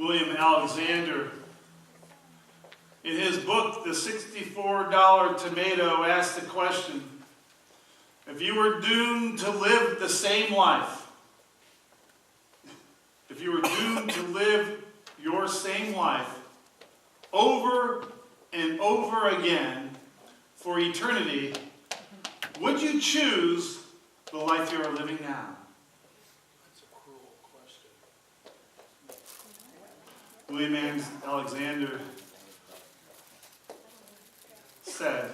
William Alexander, in his book, The $64 Tomato, asked the question, if you were doomed to live the same life, if you were doomed to live your same life over and over again for eternity, would you choose the life you are living now? That's a cruel question. William Alexander said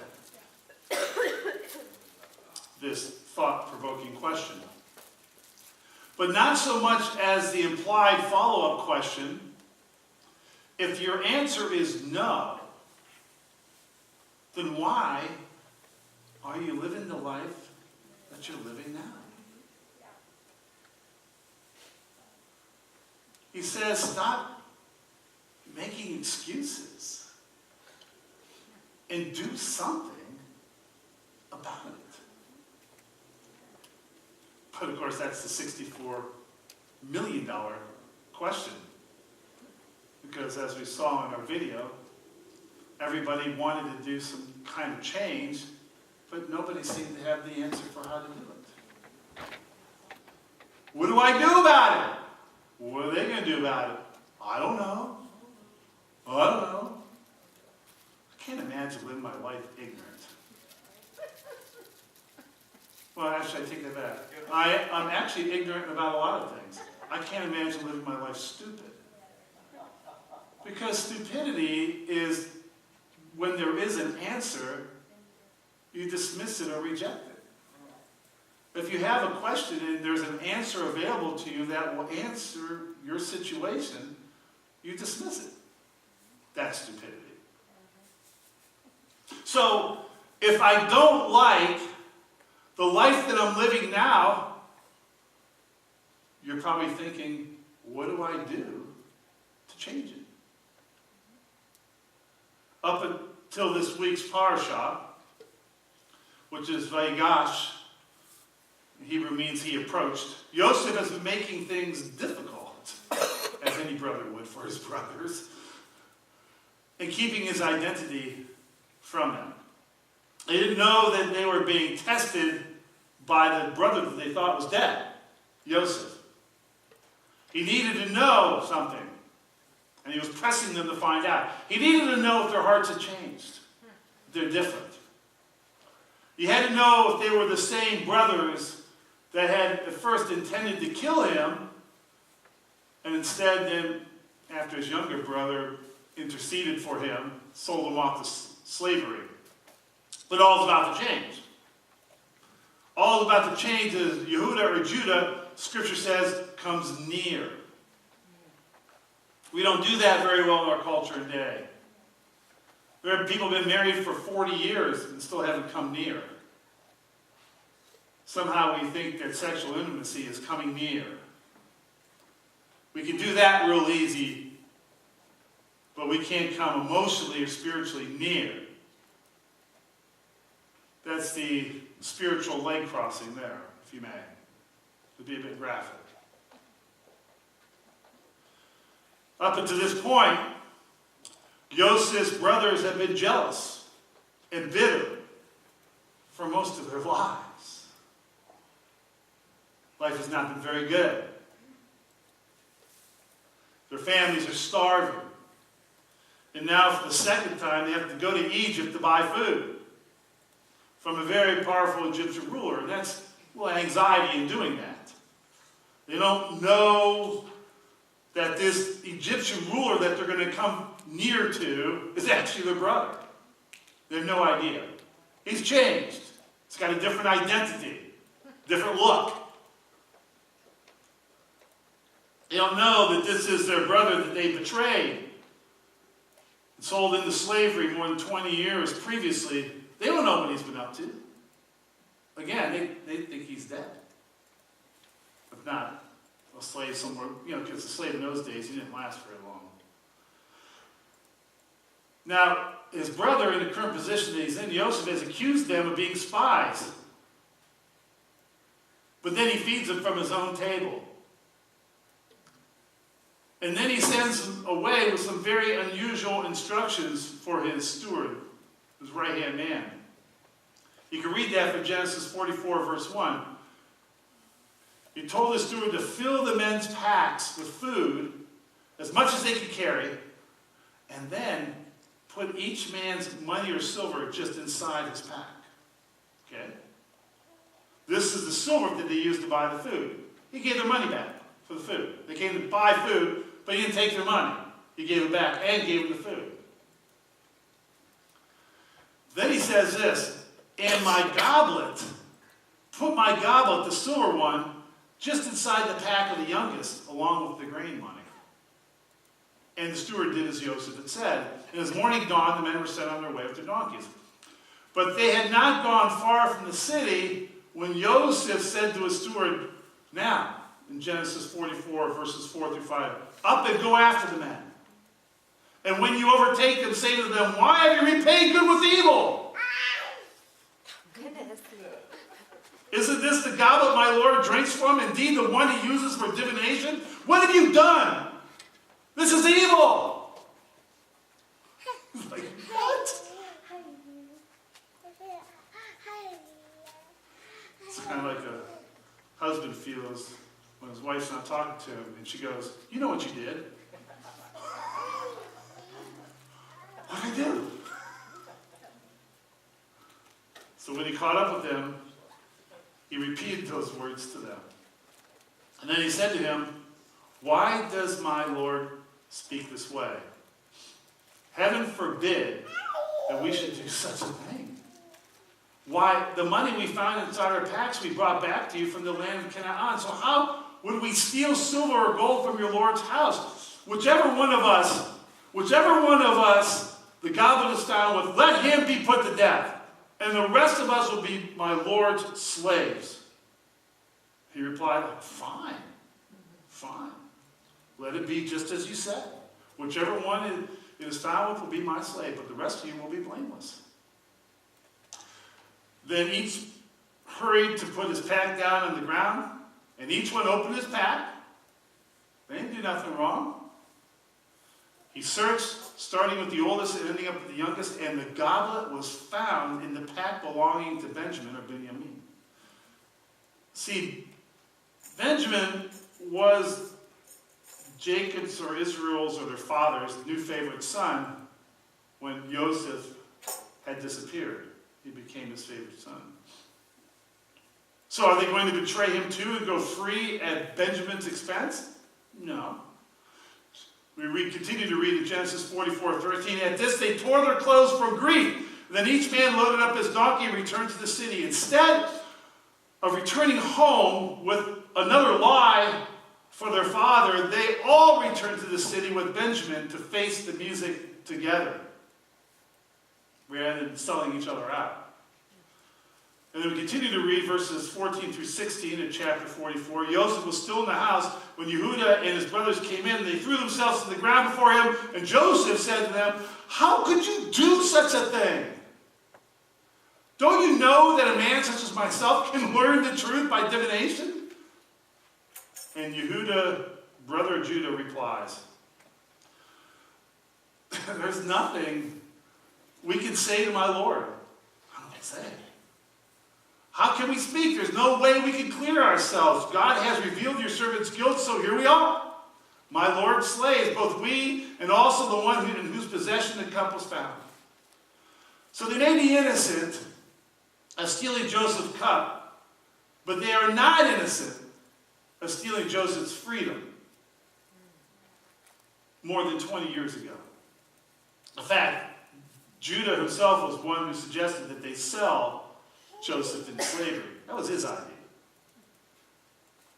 this thought-provoking question, but not so much as the implied follow-up question. If your answer is no, then why are you living the life that you're living now? He says, stop making excuses and do something about it. But of course, that's the $64 million question. Because as we saw in our video, everybody wanted to do some kind of change, but nobody seemed to have the answer for how to do it. What do I do about it? What are they going to do about it? I don't know. I don't know. I can't imagine living my life ignorant. Well, actually, I take that back. I'm actually ignorant about a lot of things. I can't imagine living my life stupid. Because stupidity is when there is an answer, you dismiss it or reject it. If you have a question and there's an answer available to you that will answer your situation, you dismiss it. That's stupidity. So, if I don't like the life that I'm living now, you're probably thinking, what do I do to change it? Up until this week's parashah, which is Vayigash, Hebrew means he approached, Yosef has been making things difficult, as any brother would for his brothers, and keeping his identity from them. They didn't know that they were being tested by the brother that they thought was dead, Yosef. He needed to know something, and he was pressing them to find out. He needed to know if their hearts had changed, if they're different. He had to know if they were the same brothers that had at first intended to kill him, and instead then, after his younger brother interceded for him, sold him off to slavery. But all's about to change. All about to change as Yehuda or Judah, Scripture says, comes near. We don't do that very well in our culture today. There are people who've been married for 40 years and still haven't come near. Somehow we think that sexual intimacy is coming near. We can do that real easy, but we can't come emotionally or spiritually near. That's the spiritual leg crossing there, if you may. To be a bit graphic. Up until this point, Yosef's brothers have been jealous and bitter for most of their lives. Life has not been very good. Their families are starving. And now for the second time, they have to go to Egypt to buy food from a very powerful Egyptian ruler. And that's a little anxiety in doing that. They don't know that this Egyptian ruler that they're going to come near to is actually their brother. They have no idea. He's changed. He's got a different identity, different look. They don't know that this is their brother that they betrayed and sold into slavery more than 20 years previously. They don't know what he's been up to. Again, they think he's dead. If not, a slave somewhere, because a slave in those days, he didn't last very long. Now, his brother, in the current position that he's in, Yosef, has accused them of being spies. But then he feeds them from his own table. And then he sends him away with some very unusual instructions for his steward, his right-hand man. You can read that from Genesis 44, verse 1. He told the steward to fill the men's packs with food, as much as they could carry, and then put each man's money or silver just inside his pack. Okay? This is the silver that they used to buy the food. He gave their money back for the food. They came to buy food, but he didn't take their money. He gave it back and gave them the food. Then he says this, and my goblet, put my goblet, the silver one, just inside the pack of the youngest, along with the grain money. And the steward did as Joseph had said. And as morning dawned, the men were sent on their way with their donkeys. But they had not gone far from the city when Joseph said to his steward, now, in Genesis 44, verses 4 through 5, up and go after the men. And when you overtake them, say to them, why have you repaid good with evil? Goodness. Isn't this the goblet my Lord drinks from? Indeed, the one he uses for divination? What have you done? This is evil. Like, what? It's kind of like a husband feels when his wife's not talking to him, and she goes, you know what you did? What did I do? So when he caught up with them, he repeated those words to them. And then he said to him, why does my Lord speak this way? Heaven forbid that we should do such a thing. Why, the money we found inside our packs we brought back to you from the land of Canaan. So how would we steal silver or gold from your Lord's house? Whichever one of us the goblet is found with, let him be put to death. And the rest of us will be my Lord's slaves. He replied, fine. Let it be just as you said. Whichever one it is found with will be my slave, but the rest of you will be blameless. Then each hurried to put his pack down on the ground, and each one opened his pack. They didn't do nothing wrong. He searched, starting with the oldest and ending up with the youngest, and the goblet was found in the pack belonging to Benjamin or Benjamin. See, Benjamin was Jacob's or Israel's or their father's new favorite son when Joseph had disappeared. He became his favorite son. So are they going to betray him too and go free at Benjamin's expense? No. We continue to read in Genesis 44:13. At this they tore their clothes from grief. Then each man loaded up his donkey and returned to the city. Instead of returning home with another lie for their father, they all returned to the city with Benjamin to face the music together, rather than selling each other out. And then we continue to read verses 14 through 16 in chapter 44. Joseph was still in the house when Yehudah and his brothers came in. They threw themselves to the ground before him, and Joseph said to them, how could you do such a thing? Don't you know that a man such as myself can learn the truth by divination? And Yehudah, brother Judah, replies, there's nothing we can say to my Lord. How do I say? How can we speak? There's no way we can clear ourselves. God has revealed your servant's guilt, so here we are. My Lord's slaves, both we and also the one in whose possession the cup was found. So they may be innocent of stealing Joseph's cup, but they are not innocent of stealing Joseph's freedom more than 20 years ago. In fact, Judah himself was one who suggested that they sell Joseph into slavery. That was his idea.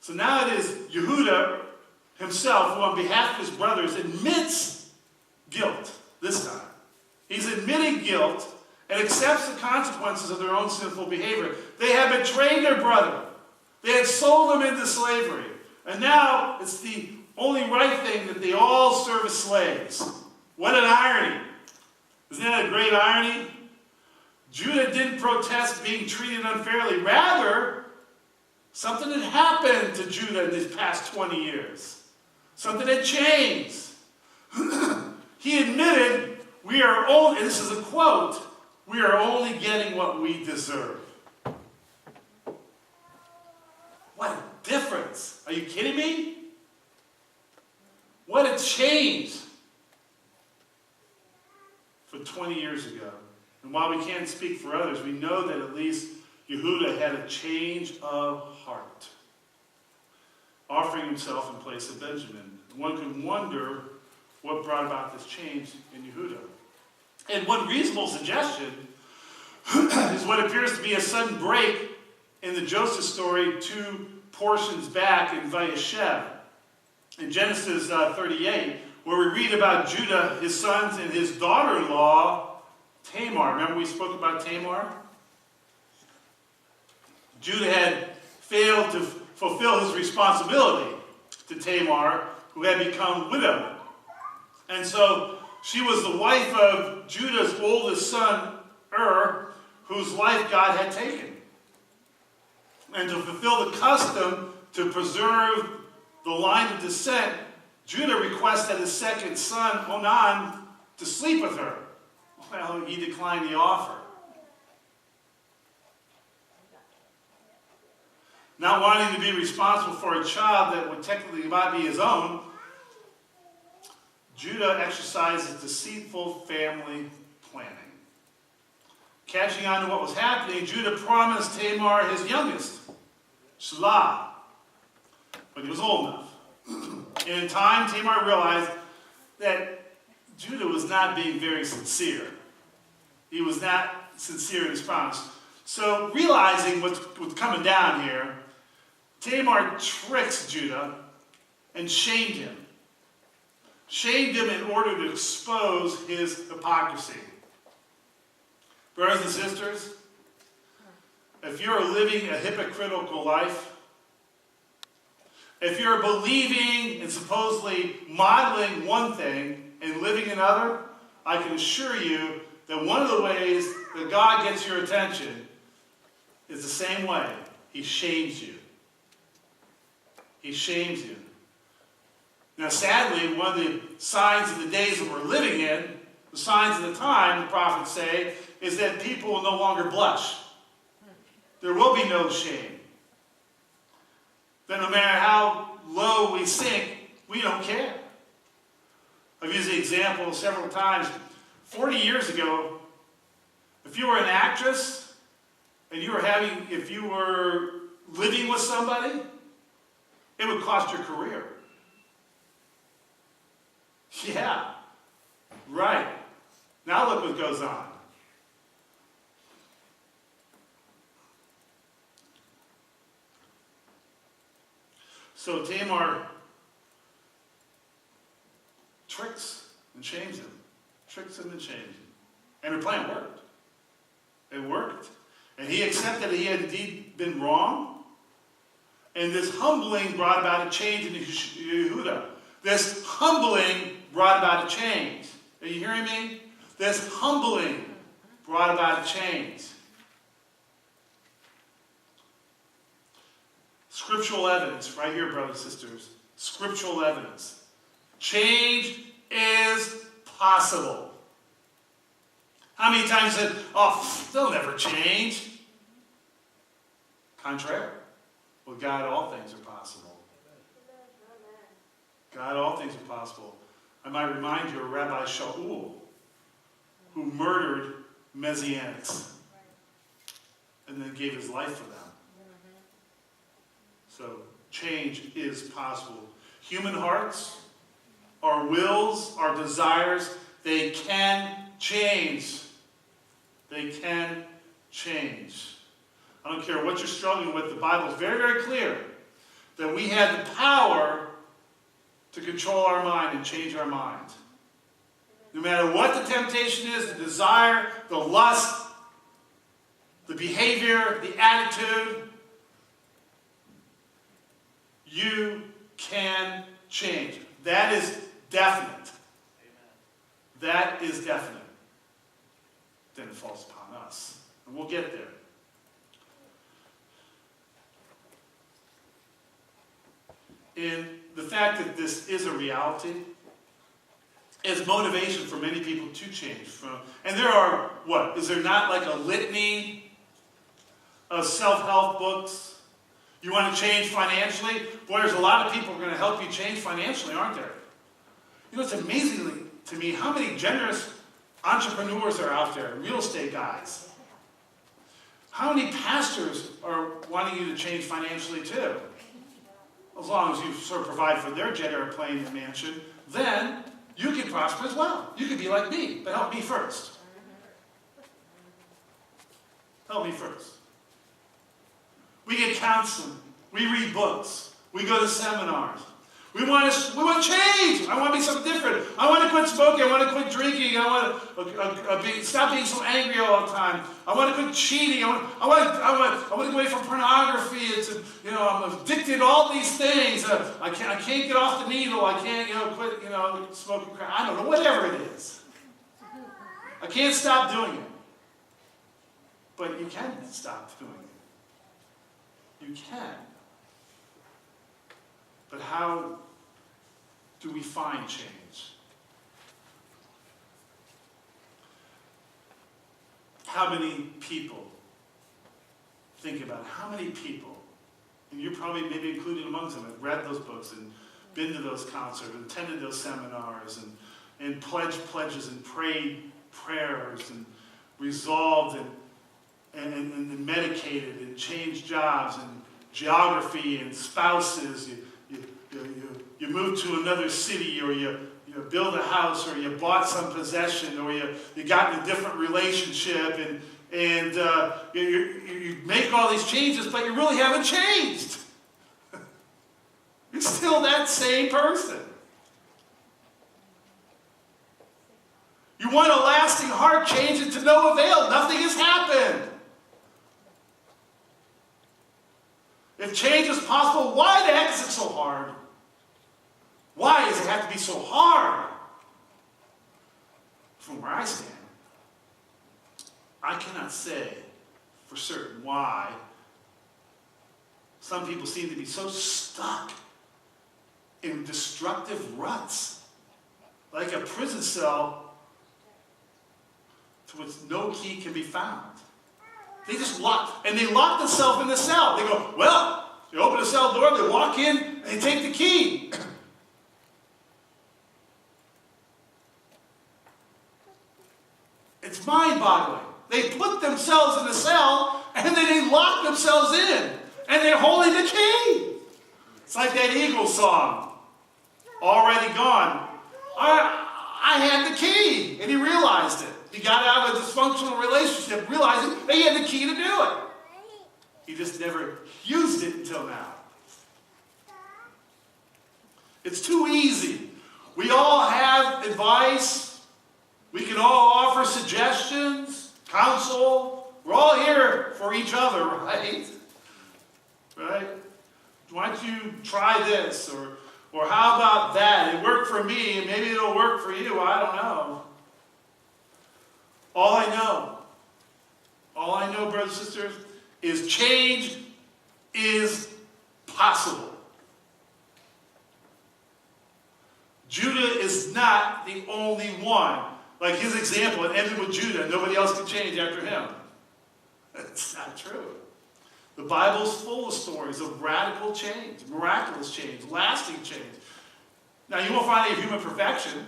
So now it is Yehudah himself who on behalf of his brothers admits guilt this time. He's admitting guilt and accepts the consequences of their own sinful behavior. They had betrayed their brother. They had sold him into slavery. And now it's the only right thing that they all serve as slaves. What an irony. Isn't that a great irony? Judah didn't protest being treated unfairly. Rather, something had happened to Judah in these past 20 years. Something had changed. He admitted, we are only, and this is a quote, we are only getting what we deserve. What a difference. Are you kidding me? What a change for 20 years ago. And while we can't speak for others, we know that at least Yehuda had a change of heart, offering himself in place of Benjamin. One can wonder what brought about this change in Yehuda. And one reasonable suggestion is what appears to be a sudden break in the Joseph story 2 portions back in Vayeshev, in Genesis 38, where we read about Judah, his sons, and his daughter-in-law, Tamar. Remember we spoke about Tamar? Judah had failed to fulfill his responsibility to Tamar, who had become widowed. And so she was the wife of Judah's oldest son, whose life God had taken. And to fulfill the custom to preserve the line of descent, Judah requested his second son, Onan, to sleep with her. Well, he declined the offer. Not wanting to be responsible for a child that would technically not be his own, Judah exercises deceitful family planning. Catching on to what was happening, Judah promised Tamar his youngest, Shelah, but he was old enough. And in time, Tamar realized that Judah was not being very sincere. He was not sincere in his promise. So, realizing what's coming down here, Tamar tricks Judah and shamed him. Shamed him in order to expose his hypocrisy. Brothers and sisters, if you're living a hypocritical life, if you're believing and supposedly modeling one thing and living another, I can assure you that one of the ways that God gets your attention is the same way. He shames you. He shames you. Now, sadly, one of the signs of the days that we're living in, the signs of the time, the prophets say, is that people will no longer blush. There will be no shame. That no matter how low we sink, we don't care. I've used the example several times. 40 years ago, if you were an actress and if you were living with somebody, it would cost your career. Yeah, right. Now look what goes on. So Tamar tricks and shames him. Tricks him and shames him. And her plan worked. It worked. And he accepted that he had indeed been wrong. And this humbling brought about a change in Yehuda. This humbling brought about a change. Are you hearing me? This humbling brought about a change. Scriptural evidence, right here, brothers and sisters. Scriptural evidence. Change is possible. How many times said, oh, they'll never change? Contrary. With God, all things are possible. God, all things are possible. I might remind you of Rabbi Shaul, who murdered Messianics and then gave his life for them. So, change is possible. Human hearts, our wills, our desires, they can change. They can change. I don't care what you're struggling with, the Bible is very, very clear that we have the power to control our mind and change our mind. No matter what the temptation is, the desire, the lust, the behavior, the attitude, you can change. That is definite. That is definite. Then it falls upon us. And we'll get there. And the fact that this is a reality is motivation for many people to change. And there are, what? Is there not like a litany of self-help books? You want to change financially? Boy, there's a lot of people who are going to help you change financially, aren't there? You know, it's amazing to me how many generous entrepreneurs are out there, real estate guys. How many pastors are wanting you to change financially too? As long as you sort of provide for their jet airplane and mansion, then you can prosper as well. You can be like me, but help me first. Help me first. We get counseling. We read books. We go to seminars. We want change. I want to be something different. I want to quit smoking. I want to quit drinking. I want to stop being so angry all the time. I want to quit cheating. I want to get away from pornography. I'm addicted to all these things. I can't get off the needle. I can't quit smoking crack. I don't know, whatever it is. I can't stop doing it. But you can stop doing it. You can. But how do we find change? How many people, think about it, how many people, and you're probably maybe included amongst them, have read those books and been to those concerts, and attended those seminars, and pledged pledges and prayed prayers and resolved and medicated and changed jobs and geography and spouses. You move to another city, or you build a house, or you bought some possession, or you got in a different relationship, and you make all these changes, but you really haven't changed. You're still that same person. You want a lasting heart change, and to no avail. Nothing has happened. If change is possible, why the heck is it so hard? Why does it have to be so hard? From where I stand, I cannot say for certain why some people seem to be so stuck in destructive ruts, like a prison cell to which no key can be found. They just lock themselves in the cell. They go, well, you open the cell door, they walk in, and they take the key. It's mind-boggling. They put themselves in the cell, and then they lock themselves in, and they're holding the key. It's like that Eagles song, Already Gone. I had the key, and he realized it. He got out of a dysfunctional relationship, realizing that he had the key to do it. He just never used it until now. It's too easy. We all have advice. We can all offer suggestions, counsel. We're all here for each other, right? Right? Why don't you try this? Or how about that? It worked for me, and maybe it'll work for you. I don't know. All I know, brothers and sisters, is change is possible. Judah is not the only one. Like his example, it ended with Judah. Nobody else could change after him. That's not true. The Bible's full of stories of radical change, miraculous change, lasting change. Now, you won't find any human perfection.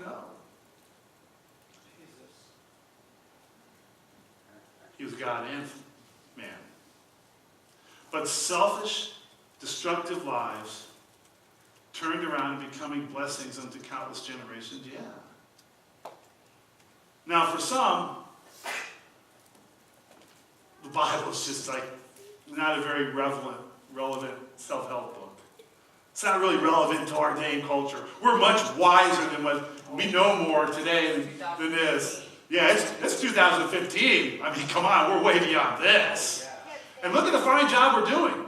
No. He was God and man. But selfish, destructive lives turned around and becoming blessings unto countless generations, yeah. Now, for some, the Bible is just like not a very relevant self-help book. It's not really relevant to our day and culture. We're much wiser than what we know more today than this. Yeah, it's 2015. I mean, come on, we're way beyond this. And look at the fine job we're doing.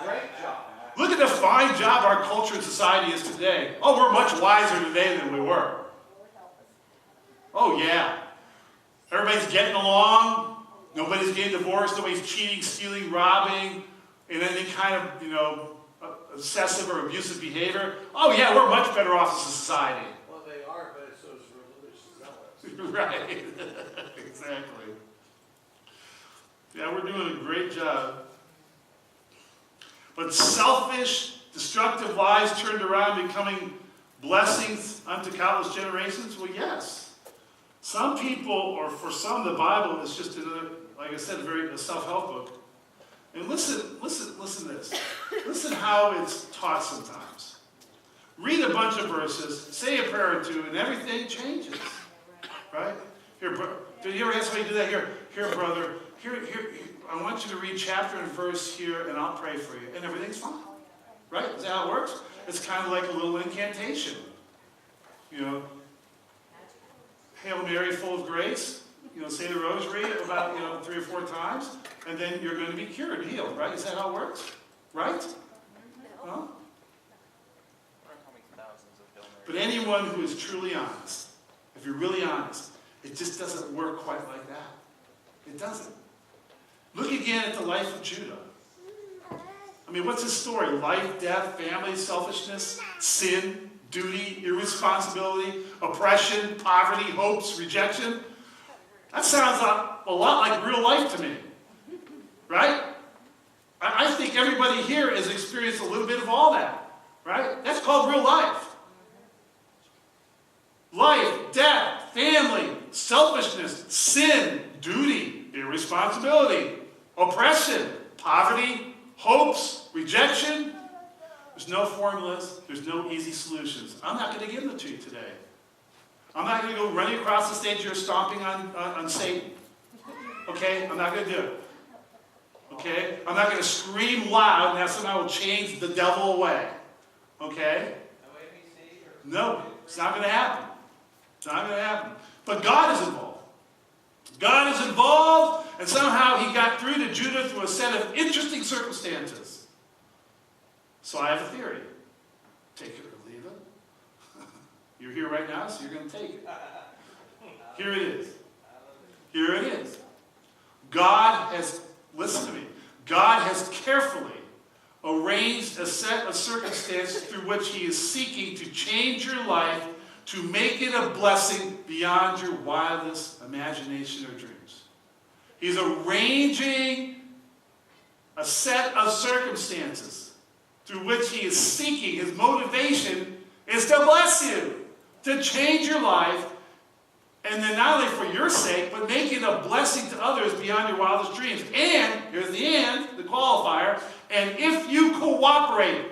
Great job. Look at the fine job our culture and society is today. Oh, we're much wiser today than we were. Oh, yeah. Everybody's getting along. Nobody's getting divorced. Nobody's cheating, stealing, robbing, in any kind of, obsessive or abusive behavior, oh yeah, we're much better off as a society. Well, they are, but so is religious zealots. Right. Exactly. Yeah, we're doing a great job. But selfish, destructive lives turned around, becoming blessings unto countless generations? Well, yes. Some people, or for some, the Bible is just another, like I said, a self-help book. And listen to this. Listen how it's taught sometimes. Read a bunch of verses, say a prayer or two, and everything changes. Right? Here, did you ever ask me to do that? Here, brother. Here, I want you to read chapter and verse here, and I'll pray for you. And everything's fine. Right? Is that how it works? It's kind of like a little incantation. You know, Hail Mary, full of grace. You know, say the rosary about, 3 or 4 times, and then you're going to be cured, healed, right? Is that how it works? Right? No? But anyone who is truly honest, if you're really honest, it just doesn't work quite like that. It doesn't. Look again at the life of Judah. I mean, what's his story? Life, death, family, selfishness, sin, duty, irresponsibility, oppression, poverty, hopes, rejection. That sounds a lot like real life to me. Right? I think everybody here has experienced a little bit of all that. Right? That's called real life. Life, death, family, selfishness, sin, duty, irresponsibility, oppression, poverty, hopes, rejection. There's no formulas. There's no easy solutions. I'm not going to give them to you today. I'm not going to go running across the stage here stomping on Satan. Okay? I'm not going to do it. Okay? I'm not going to scream loud and that somehow will change the devil away. Okay? No, it's not going to happen. It's not going to happen. But God is involved. God is involved, and somehow he got through to Judah through a set of interesting circumstances. So I have a theory. Take it or leave it. You're here right now, so you're going to take it. Here it is. Here it is. God has, listen to me, God has carefully arranged a set of circumstances through which he is seeking to change your life, to make it a blessing beyond your wildest imagination or dreams. He's arranging a set of circumstances through which he is seeking, his motivation is to bless you, to change your life, and then not only for your sake, but make it a blessing to others beyond your wildest dreams. And, here's the and, the qualifier, and if you cooperate,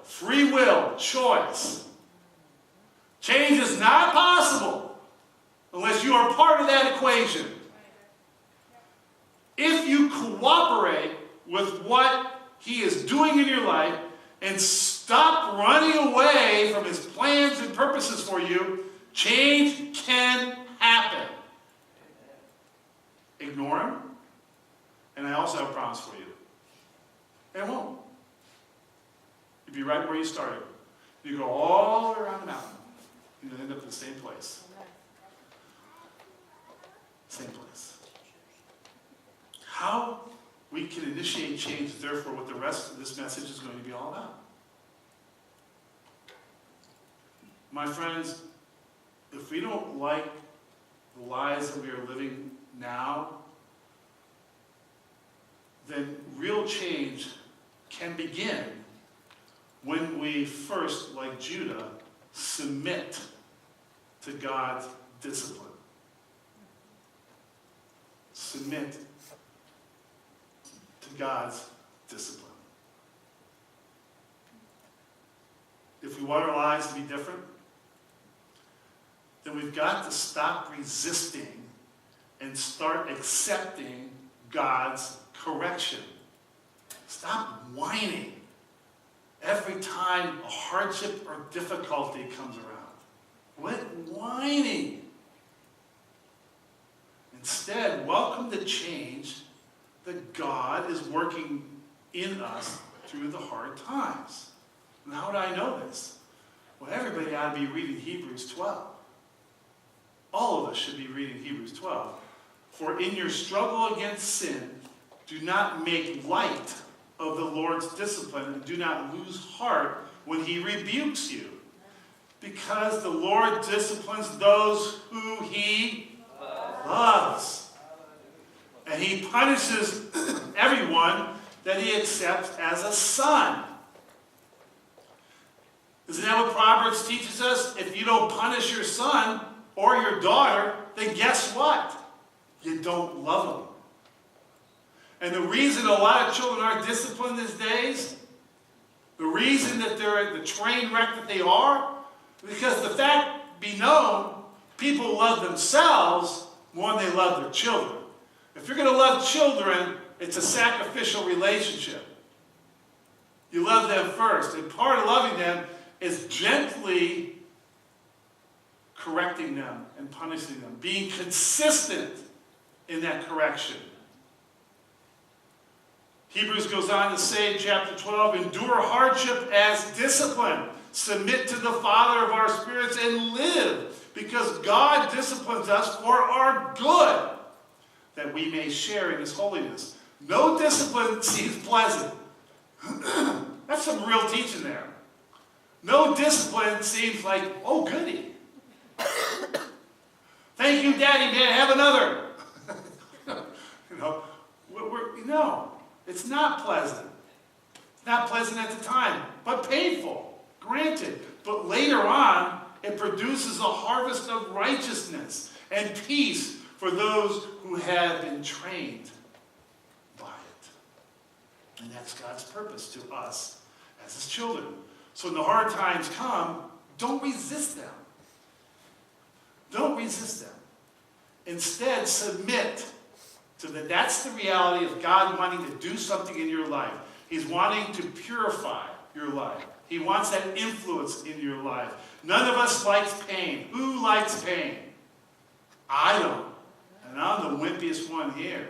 free will, choice. Change is not possible unless you are part of that equation. If you cooperate with what he is doing in your life and stop running away from his plans and purposes for you, change can happen. Ignore him, and I also have a promise for you. It won't. You'll be right where you started. You go all the way around the mountain. You'll end up in the same place. Same place. How we can initiate change is therefore what the rest of this message is going to be all about. My friends, if we don't like the lives that we are living now, then real change can begin when we first, like Judah, submit to God's discipline. Submit to God's discipline. If we want our lives to be different, then we've got to stop resisting and start accepting God's correction. Stop whining every time a hardship or difficulty comes around. Quit whining. Instead, welcome the change that God is working in us through the hard times. And how do I know this? Well, everybody ought to be reading Hebrews 12. All of us should be reading Hebrews 12. For in your struggle against sin, do not make light of the Lord's discipline and do not lose heart when he rebukes you. Because the Lord disciplines those who he loves. And he punishes everyone that he accepts as a son. Isn't that what Proverbs teaches us? If you don't punish your son or your daughter, then guess what? You don't love them. And the reason a lot of children aren't disciplined these days, the reason that they're the train wreck that they are, because the fact be known, people love themselves more than they love their children. If you're going to love children, it's a sacrificial relationship. You love them first. And part of loving them is gently correcting them and punishing them, being consistent in that correction. Hebrews goes on to say in chapter 12, endure hardship as discipline. Submit to the Father of our spirits and live, because God disciplines us for our good, that we may share in his holiness. No discipline seems pleasant. That's some real teaching there. No discipline seems like, oh, goody. Thank you, Daddy. May I have another? No, it's not pleasant. It's not pleasant at the time, but painful, granted. But later on, it produces a harvest of righteousness and peace for those who have been trained by it. And that's God's purpose to us as his children. So when the hard times come, don't resist them. Don't resist them. Instead, submit to that. That's the reality of God wanting to do something in your life. He's wanting to purify your life. He wants that influence in your life. None of us likes pain. Who likes pain? I don't. And I'm the wimpiest one here.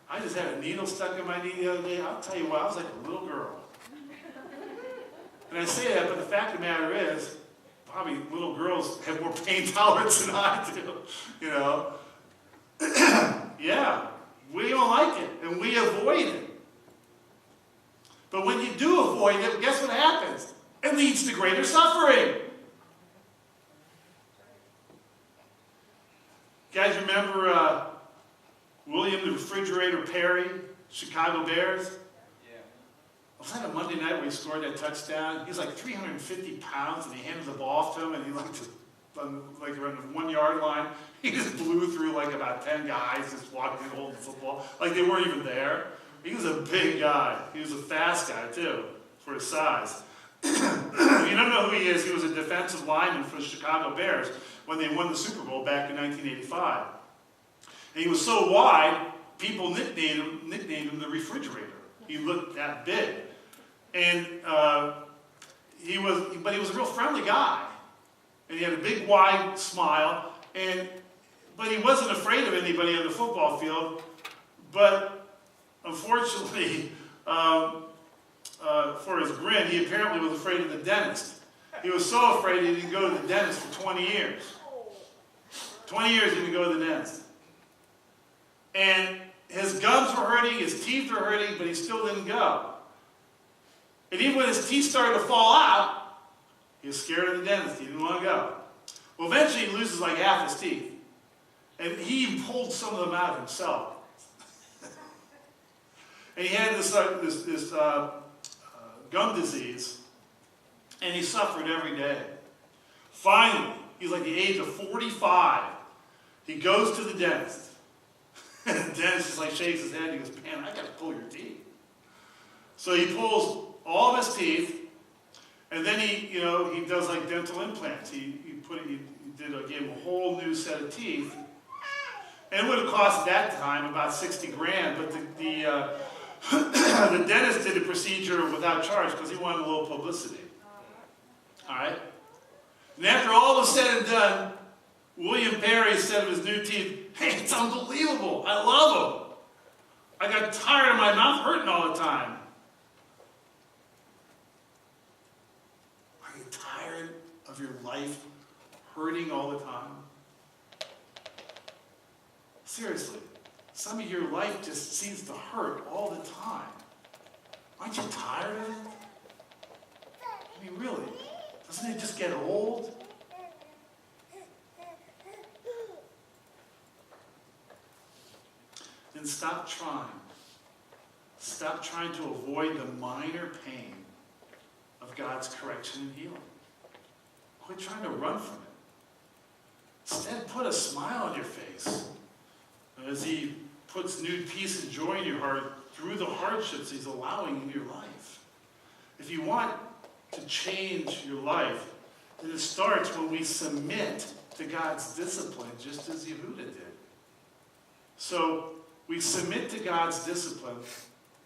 I just had a needle stuck in my knee the other day. I'll tell you what, I was like a little girl. And I say that, but the fact of the matter is, probably little girls have more pain tolerance than I do. You know? Yeah, we don't like it, and we avoid it. But when you do avoid it, guess what happens? It leads to greater suffering. You guys remember William the Refrigerator Perry, Chicago Bears? Yeah. Was that a Monday night where he scored that touchdown? He's like 350 pounds, and he handed the ball off to him, and he around the 1 yard line, he just blew through like about 10 guys just walking and holding the football, like they weren't even there. He was a big guy. He was a fast guy, too, for his size. If you don't know who he is, he was a defensive lineman for the Chicago Bears when they won the Super Bowl back in 1985. And he was so wide, people nicknamed him the Refrigerator. He looked that big. And he was a real friendly guy. And he had a big, wide smile. But he wasn't afraid of anybody on the football field. But unfortunately, for his grin, he apparently was afraid of the dentist. He was so afraid he didn't go to the dentist for 20 years. 20 years he didn't go to the dentist. And his gums were hurting, his teeth were hurting, but he still didn't go. And even when his teeth started to fall out, he was scared of the dentist. He didn't want to go. Well, eventually he loses like half his teeth. And he even pulled some of them out himself. And he had this gum disease, and he suffered every day. Finally, he's like the age of 45. He goes to the dentist. And the dentist just like shakes his head and he goes, man, I got to pull your teeth. So he pulls all of his teeth, and then he does like dental implants. He gave him a whole new set of teeth. And it would have cost at that time about 60 grand, but the dentist did the procedure without charge because he wanted a little publicity. All right? And after all was said and done, William Perry said of his new teeth, hey, it's unbelievable. I love them. I got tired of my mouth hurting all the time. Are you tired of your life hurting all the time? Seriously. Some of your life just seems to hurt all the time. Aren't you tired of it? I mean, really, doesn't it just get old? Then stop trying. Stop trying to avoid the minor pain of God's correction and healing. Quit trying to run from it. Instead, put a smile on your face as He puts new peace and joy in your heart through the hardships He's allowing in your life. If you want to change your life, then it starts when we submit to God's discipline, just as Yehuda did. So we submit to God's discipline,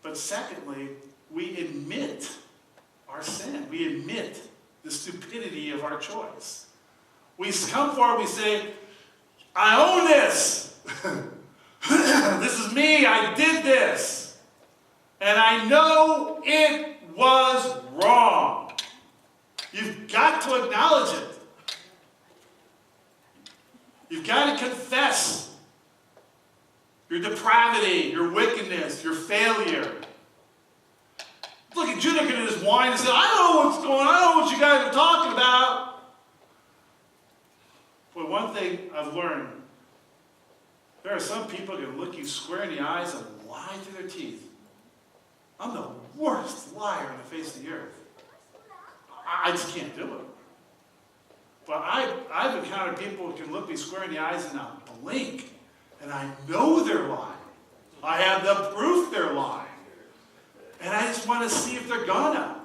but secondly, we admit our sin. We admit the stupidity of our choice. We come forward, we say, I own this. This is me, I did this. And I know it was wrong. You've got to acknowledge it. You've got to confess your depravity, your wickedness, your failure. Look at Judah could just whine and say, I don't know what's going on, I don't know what you guys are talking about. But one thing I've learned, there are some people who can look you square in the eyes and lie through their teeth. I'm the worst liar on the face of the earth. I just can't do it. But I've encountered people who can look me square in the eyes and I'll blink. And I know they're lying. I have the proof they're lying. And I just want to see if they're gonna.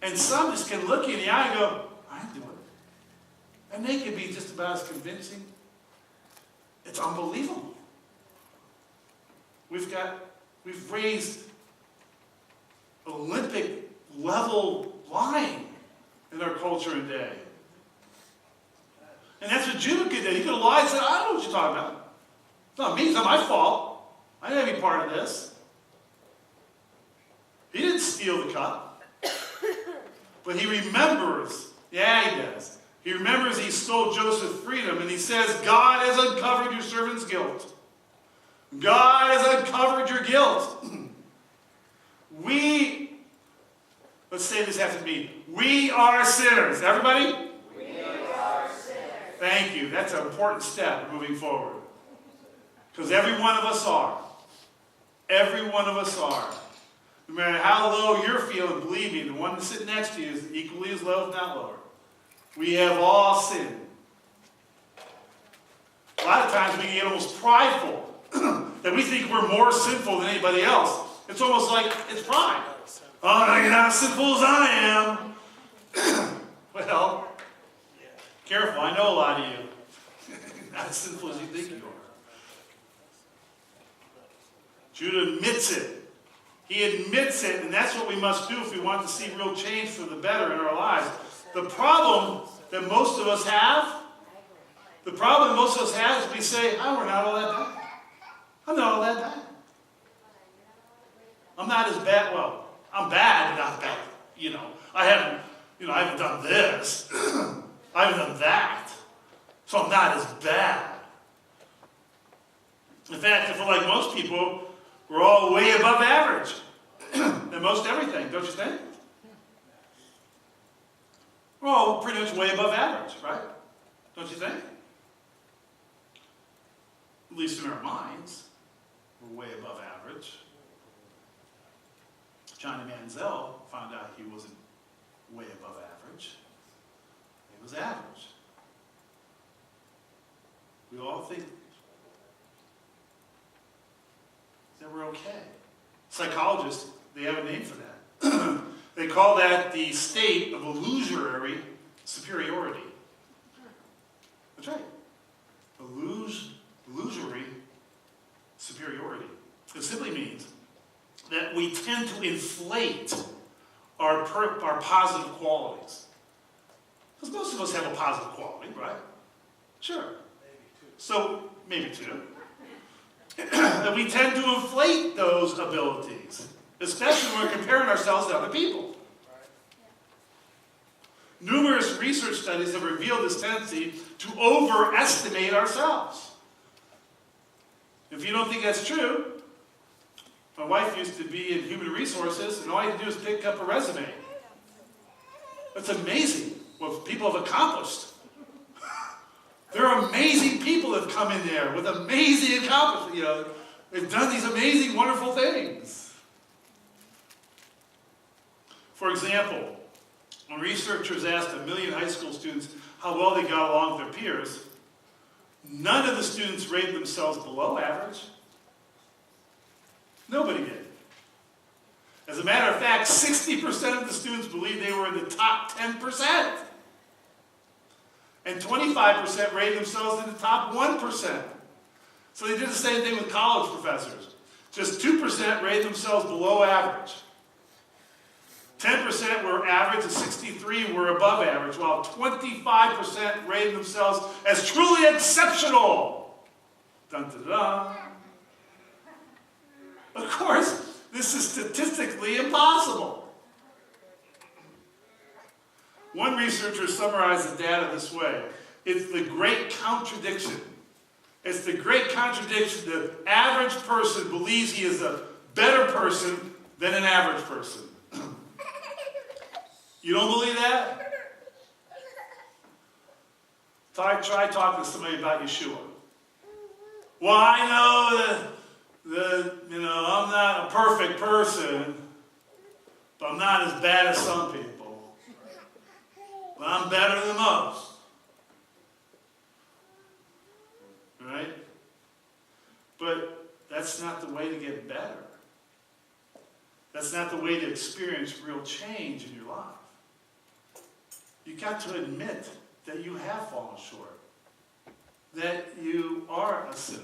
And some just can look you in the eye and go, I do it. And they can be just about as convincing. It's unbelievable. We've raised Olympic level lying in our culture and day. And that's what Judah did. He could have lied and said, I don't know what you're talking about. It's not me, it's not my fault. I didn't have any part of this. He didn't steal the cup. But he remembers. Yeah, he does. He remembers he stole Joseph's freedom, and he says, God has uncovered your servant's guilt. God has uncovered your guilt. Let's say this after me. We are sinners. Everybody? We are sinners. Thank you. That's an important step moving forward. Because every one of us are. Every one of us are. No matter how low you're feeling, believe me, the one that's sitting next to you is equally as low, if not lower. We have all sinned. A lot of times we get almost prideful that we think we're more sinful than anybody else. It's almost like it's pride. Oh, no, you're not as sinful as I am. Well, careful, I know a lot of you. Not as sinful as you think you are. Judah admits it. He admits it, and that's what we must do if we want to see real change for the better in our lives. The problem that most of us have is we say, oh, we're not all that bad. I'm not all that bad. I'm not as bad. Well, I'm bad, but not bad. I haven't done this. I haven't done that. So I'm not as bad. In fact, if we're like most people, we're all way above average in most everything, don't you think? We're all pretty much way above average, right? Don't you think? At least in our minds, we're way above average. Johnny Manziel found out he wasn't way above average. He was average. We all think that we're okay. Psychologists, they have a name for that. They call that the state of illusory superiority. That's right. Illusory superiority. It simply means that we tend to inflate our positive qualities. Because most of us have a positive quality, right? Sure. Maybe two. That we tend to inflate those abilities, especially when we're comparing ourselves to other people. Numerous research studies have revealed this tendency to overestimate ourselves. If you don't think that's true, My wife used to be in human resources, and all you had to do is pick up a resume. It's amazing what people have accomplished. There are amazing people that have come in there with amazing accomplishments. They've done these amazing, wonderful things. For example, when researchers asked 1 million high school students how well they got along with their peers, none of the students rated themselves below average. Nobody did. As a matter of fact, 60% of the students believed they were in the top 10%. And 25% rated themselves in the top 1%. So they did the same thing with college professors. Just 2% rated themselves below average. 10% were average and 63% were above average, while 25% rated themselves as truly exceptional. Dun, dun, dun. Of course, this is statistically impossible. One researcher summarized the data this way. It's the great contradiction. It's the great contradiction. The average person believes he is a better person than an average person. You don't believe that? Try talking to somebody about Yeshua. Well, I know that I'm not a perfect person, but I'm not as bad as some people. But I'm better than most. Right? But that's not the way to get better. That's not the way to experience real change in your life. You got to admit that you have fallen short. That you are a sinner.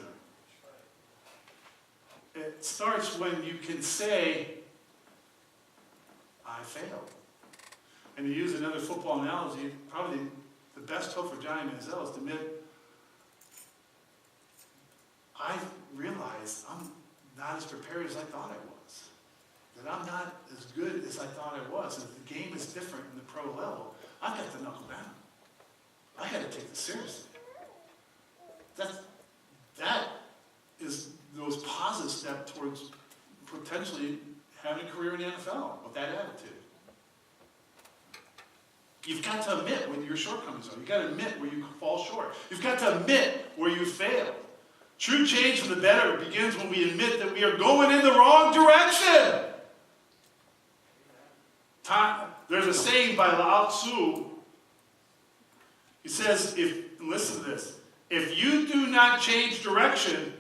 It starts when you can say, I failed. And to use another football analogy, probably the best hope for Johnny Manziel is to admit, I realized I'm not as prepared as I thought I was. That I'm not as good as I thought I was. And if the game is different in the pro level, I've got to knuckle down. I got to take this seriously. That is the most positive step towards potentially having a career in the NFL with that attitude. You've got to admit when your shortcomings are. You've got to admit where you fall short. You've got to admit where you failed. True change for the better begins when we admit that we are going in the wrong direction. There's a saying by Lao Tzu. He says, listen to this, if you do not change direction,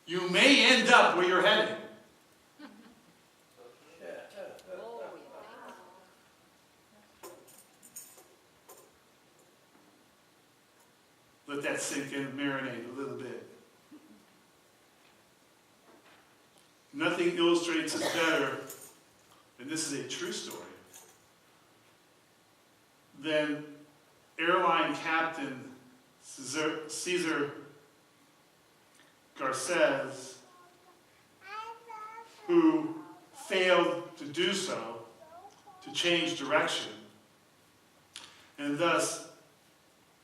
you may end up where you're heading. Let that sink in and marinate a little bit. Nothing illustrates this better, and this is a true story, than airline captain Cesar Garces, who failed to do so, to change direction, and thus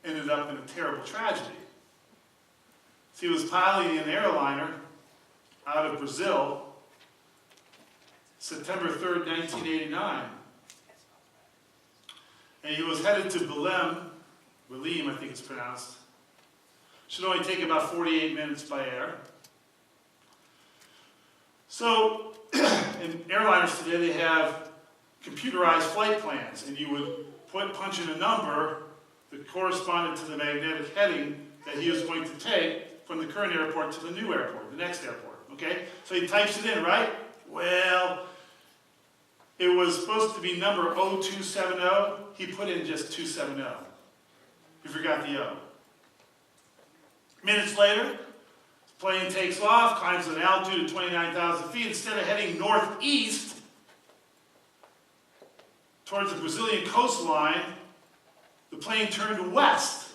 ended up in a terrible tragedy. So he was piloting an airliner out of Brazil, September 3rd, 1989. And he was headed to Belém, I think it's pronounced. Should only take about 48 minutes by air. So, in airliners today, they have computerized flight plans, and you would punch in a number that corresponded to the magnetic heading that he was going to take from the current airport to the new airport, the next airport, okay? So he types it in, right? Well, it was supposed to be number 0270. He put in just 270. He forgot the O. Minutes later, the plane takes off, climbs an altitude of 29,000 feet. Instead of heading northeast towards the Brazilian coastline, the plane turned west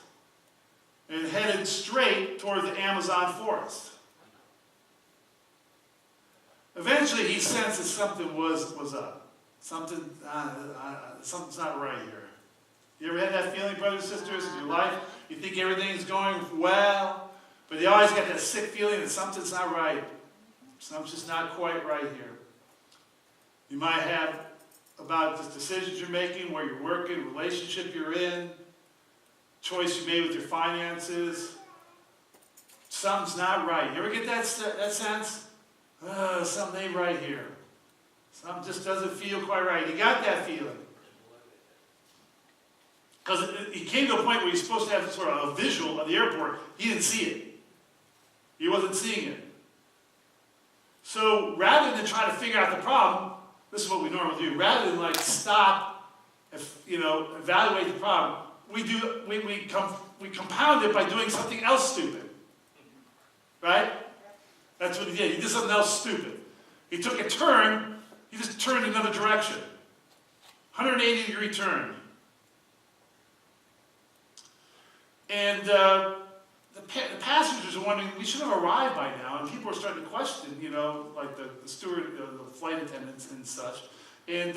and headed straight toward the Amazon forest. Eventually, he sensed that something was up. Something's not right here. You ever had that feeling, brothers and sisters, in your life? You think everything's going well, but you always got that sick feeling that something's not right. Something's just not quite right here. You might have about the decisions you're making, where you're working, relationship you're in, choice you made with your finances. Something's not right. You ever get that sense? Something ain't right here. Something just doesn't feel quite right. You got that feeling. Because he came to a point where he's supposed to have sort of a visual of the airport. He didn't see it. He wasn't seeing it. So rather than try to figure out the problem, this is what we normally do. Rather than like stop, evaluate the problem, we compound it by doing something else stupid. Right? That's what he did. He did something else stupid. He took a turn. He just turned another direction. 180-degree turn. And the passengers are wondering, we should have arrived by now. And people are starting to question, like the steward, the flight attendants and such. And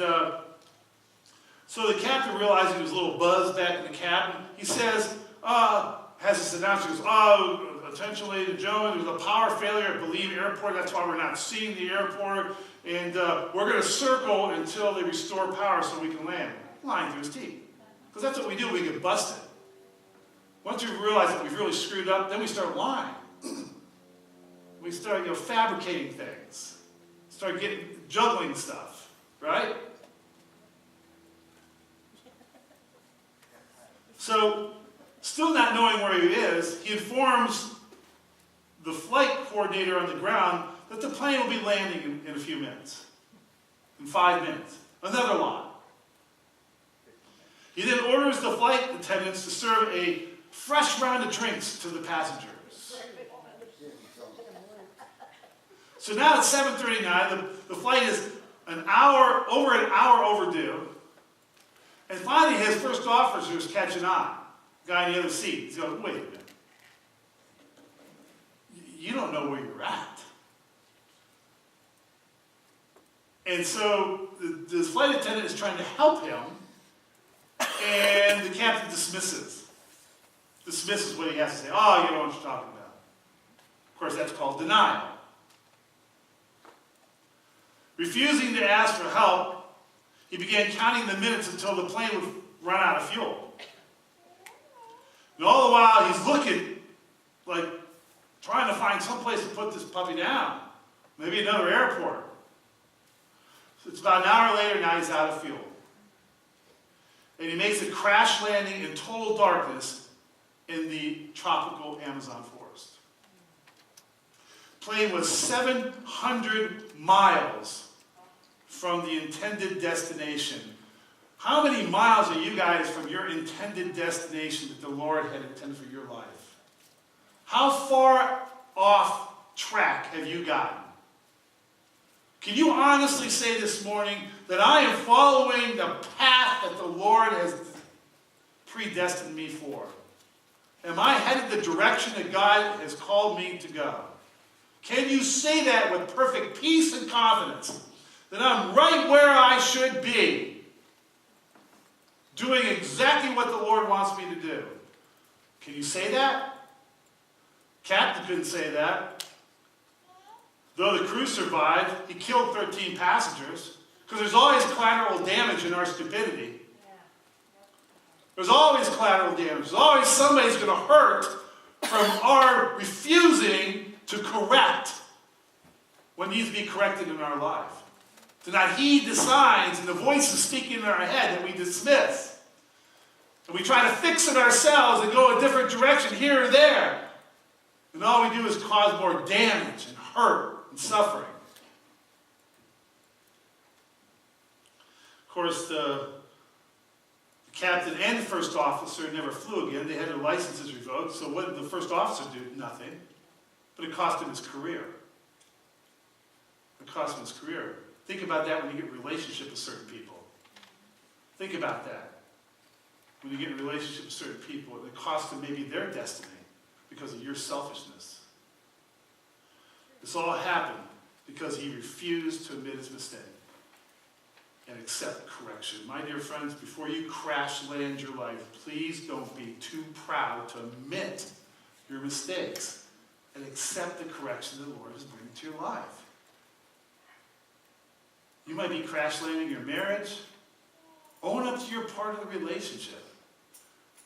so the captain, realizing he was a little buzzed back in the cabin, he says, has this announcement, he goes, attention ladies and gentlemen, there's a power failure at Believe Airport. That's why we're not seeing the airport. And we're going to circle until they restore power so we can land. Lying through his teeth. Because that's what we do when we get busted. Once we realize that we've really screwed up, then we start lying. We start, fabricating things. Start juggling stuff, right? So, still not knowing where he is, he informs the flight coordinator on the ground that the plane will be landing in a few minutes. In 5 minutes. Another lie. He then orders the flight attendants to serve a fresh round of drinks to the passengers. So now it's 7:39. The flight is over an hour overdue. And finally, his first officers catch an eye. Guy in the other seat. He's going, wait a minute. You don't know where you're at. And so the flight attendant is trying to help him, and the captain dismisses what he has to say. Oh, you know what you're talking about. Of course, that's called denial. Refusing to ask for help, he began counting the minutes until the plane would run out of fuel. And all the while, he's looking, like, trying to find some place to put this puppy down. Maybe another airport. So it's about an hour later, now he's out of fuel. And he makes a crash landing in total darkness in the tropical Amazon forest. Plane was 700 miles from the intended destination. How many miles are you guys from your intended destination that the Lord had intended for your life? How far off track have you gotten? Can you honestly say this morning that I am following the path that the Lord has predestined me for? Am I headed the direction that God has called me to go? Can you say that with perfect peace and confidence? That I'm right where I should be, doing exactly what the Lord wants me to do. Can you say that? Captain couldn't say that. Though the crew survived, he killed 13 passengers, because there's always collateral damage in our stupidity. There's always collateral damage. There's always somebody's going to hurt from our refusing to correct what needs to be corrected in our life. To not heed the signs and the voices speaking in our head that we dismiss. And we try to fix it ourselves and go a different direction here or there. And all we do is cause more damage and hurt and suffering. Of course, the captain and the first officer never flew again. They had their licenses revoked. So what did the first officer do? Nothing. But it cost him his career. It cost him his career. Think about that when you get in a relationship with certain people. Think about that. When you get in a relationship with certain people, it costs them maybe their destiny because of your selfishness. This all happened because he refused to admit his mistake and accept correction. My dear friends, before you crash land your life, please don't be too proud to admit your mistakes and accept the correction the Lord is bringing to your life. You might be crash landing your marriage. Own up to your part of the relationship.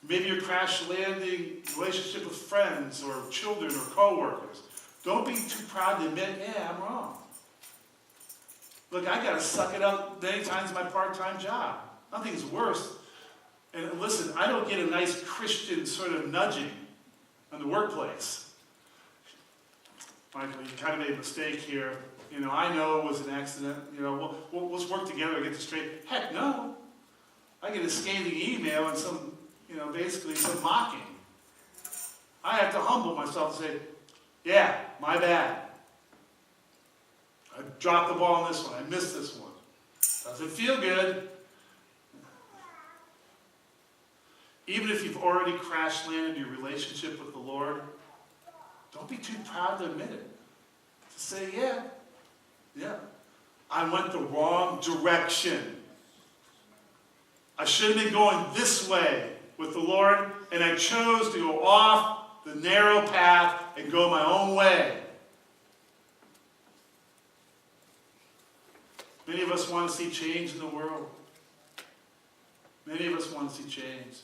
Maybe you're crash landing relationship with friends or children or co-workers. Don't be too proud to admit, yeah, I'm wrong. Look, I got to suck it up many times in my part-time job. Nothing's worse. And listen, I don't get a nice Christian sort of nudging in the workplace. Michael, you kind of made a mistake here. I know it was an accident. Let's work together and get this straight. Heck no. I get a scathing email and some, basically some mocking. I have to humble myself and say, yeah, my bad. I dropped the ball on this one. I missed this one. Doesn't feel good. Even if you've already crash landed your relationship with the Lord, don't be too proud to admit it. To say, yeah, I went the wrong direction. I should have been going this way with the Lord, and I chose to go off the narrow path and go my own way. Many of us want to see change in the world. Many of us want to see change.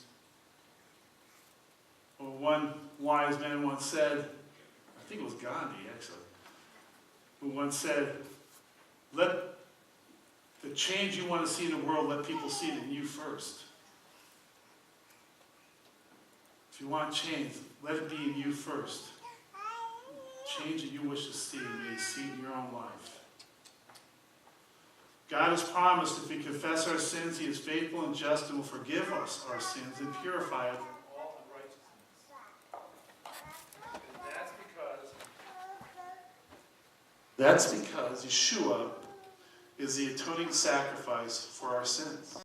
Well, one wise man once said, I think it was Gandhi actually, who once said, let the change you want to see in the world, let people see it in you first. If you want change, let it be in you first. Change that you wish to see, may you see in your own life. God has promised if we confess our sins, He is faithful and just and will forgive us our sins and purify us. All unrighteousness. And that's because That's because Yeshua is the atoning sacrifice for our sins.